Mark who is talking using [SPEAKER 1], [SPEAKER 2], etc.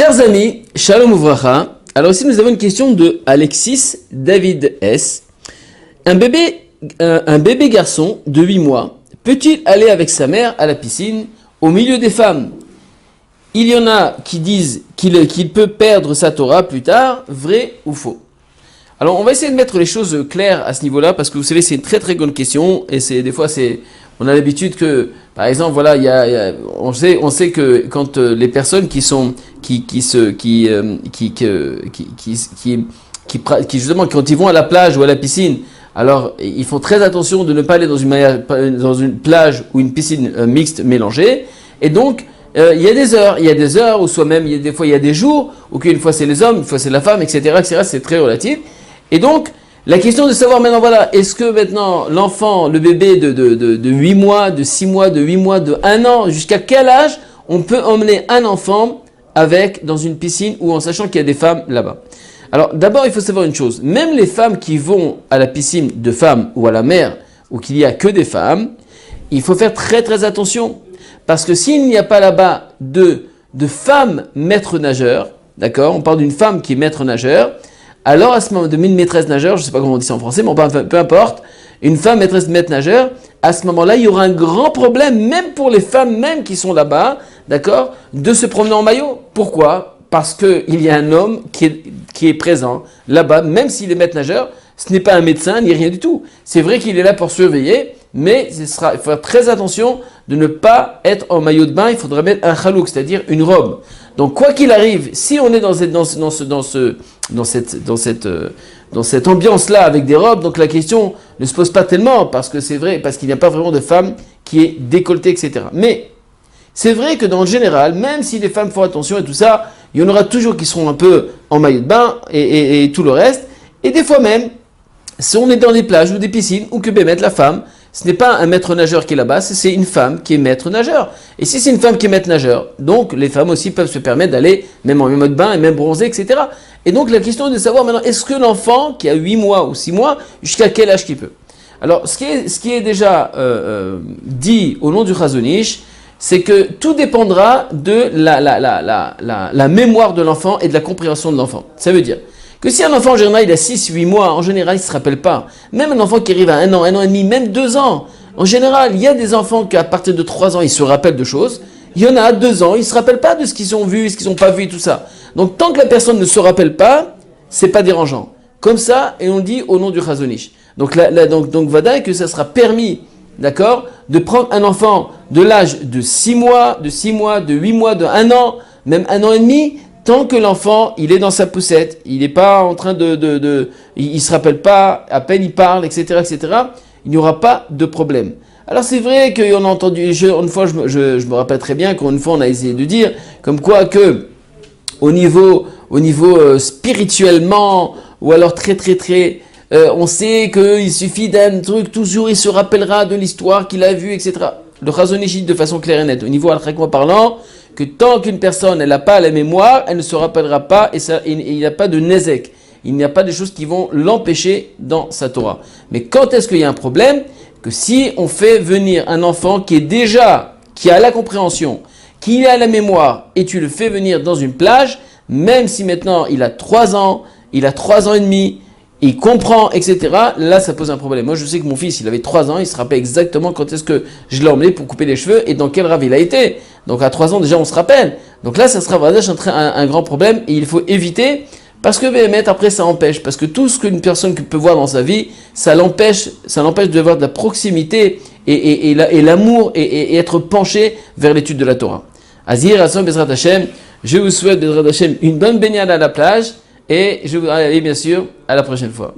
[SPEAKER 1] Chers amis, Shalom Uvracha. Alors ici nous avons une question de Alexis David S. Un bébé garçon de 8 mois peut-il aller avec sa mère à la piscine au milieu des femmes? Il y en a qui disent qu'il peut perdre sa Torah plus tard, vrai ou faux? Alors on va essayer de mettre les choses claires à ce niveau-là parce que vous savez c'est une très très bonne question et on a l'habitude que par exemple voilà on sait que quand les personnes qui justement quand ils vont à la plage ou à la piscine, alors ils font très attention de ne pas aller dans une plage ou une piscine mixte mélangée, et donc il y a des heures ou soit même des fois il y a des jours où qu'une fois c'est les hommes, une fois c'est la femme, etc., c'est très relatif. Et donc, la question de savoir maintenant, voilà, est-ce que maintenant l'enfant, le bébé de 8 mois, de 6 mois, de 8 mois, de 1 an, jusqu'à quel âge on peut emmener un enfant dans une piscine ou en sachant qu'il y a des femmes là-bas? Alors d'abord, il faut savoir une chose, même les femmes qui vont à la piscine de femmes ou à la mer, où qu'il n'y a que des femmes, il faut faire très très attention. Parce que s'il n'y a pas là-bas de femmes maîtres nageurs, d'accord, on parle d'une femme qui est maître nageur, alors à ce moment de maîtresse nageur, je ne sais pas comment on dit ça en français, mais peu importe, une femme maître nageur, à ce moment-là, il y aura un grand problème, même pour les femmes même qui sont là-bas, d'accord, de se promener en maillot. Pourquoi? Parce qu'il y a un homme qui est présent là-bas, même s'il est maître nageur, ce n'est pas un médecin ni rien du tout. C'est vrai qu'il est là pour surveiller, mais il faut faire très attention de ne pas être en maillot de bain, il faudra mettre un chalouk, c'est-à-dire une robe. Donc quoi qu'il arrive, si on est dans cette ambiance-là avec des robes, donc la question ne se pose pas tellement, parce que c'est vrai, parce qu'il n'y a pas vraiment de femme qui est décolletée, etc. Mais c'est vrai que dans le général, même si les femmes font attention et tout ça, il y en aura toujours qui seront un peu en maillot de bain et tout le reste. Et des fois même, si on est dans des plages ou des piscines, ou que mettre la femme, ce n'est pas un maître nageur qui est là-bas, c'est une femme qui est maître nageur. Et si c'est une femme qui est maître nageur, donc les femmes aussi peuvent se permettre d'aller même en mode bain et même bronzer, etc. Et donc la question est de savoir maintenant, est-ce que l'enfant qui a 8 mois ou 6 mois, jusqu'à quel âge qu'il peut? Alors ce qui est déjà dit au nom du Chazon Ish, c'est que tout dépendra de la mémoire de l'enfant et de la compréhension de l'enfant. Ça veut dire que si un enfant en général il a 6-8 mois, en général il ne se rappelle pas. Même un enfant qui arrive à 1 an, 1 an et demi, même 2 ans, en général il y a des enfants qui à partir de 3 ans ils se rappellent de choses. Il y en a à 2 ans, ils ne se rappellent pas de ce qu'ils ont vu, ce qu'ils n'ont pas vu et tout ça. Donc tant que la personne ne se rappelle pas, c'est pas dérangeant. Comme ça, et on dit au nom du Chazon Ish. Donc vadaï que ça sera permis, d'accord, de prendre un enfant de l'âge de 6 mois, de 8 mois, de 1 an, même 1 an et demi, tant que l'enfant, il est dans sa poussette, il n'est pas en train il se rappelle pas, à peine il parle, etc., il n'y aura pas de problème. Alors c'est vrai qu'on a entendu, une fois je me rappelle très bien qu'une fois on a essayé de dire, comme quoi que au niveau spirituellement, ou alors très, on sait qu'il suffit d'un truc, toujours il se rappellera de l'histoire qu'il a vue, etc. Le Chazon Ish de façon claire et nette, au niveau al-Khakwa parlant, que tant qu'une personne n'a pas la mémoire, elle ne se rappellera pas et il n'y a pas de nezek. Il n'y a pas de choses qui vont l'empêcher dans sa Torah. Mais quand est-ce qu'il y a un problème? Que si on fait venir un enfant qui a la compréhension, qui a la mémoire, et tu le fais venir dans une plage, même si maintenant il a 3 ans, il a 3 ans et demi, il comprend, etc., là ça pose un problème. Moi je sais que mon fils, il avait 3 ans, il se rappelle exactement quand est-ce que je l'ai emmené pour couper les cheveux et dans quel rave il a été. Donc à 3 ans déjà on se rappelle. Donc là ça sera vraiment un grand problème et il faut éviter, parce que BMF après ça empêche, parce que tout ce qu'une personne peut voir dans sa vie, ça l'empêche de voir de la proximité et l'amour et être penché vers l'étude de la Torah. Azir, Hassan, Bezrat Hashem, je vous souhaite Bezrat Hashem une bonne baignade à la plage et je vous dis bien sûr à la prochaine fois.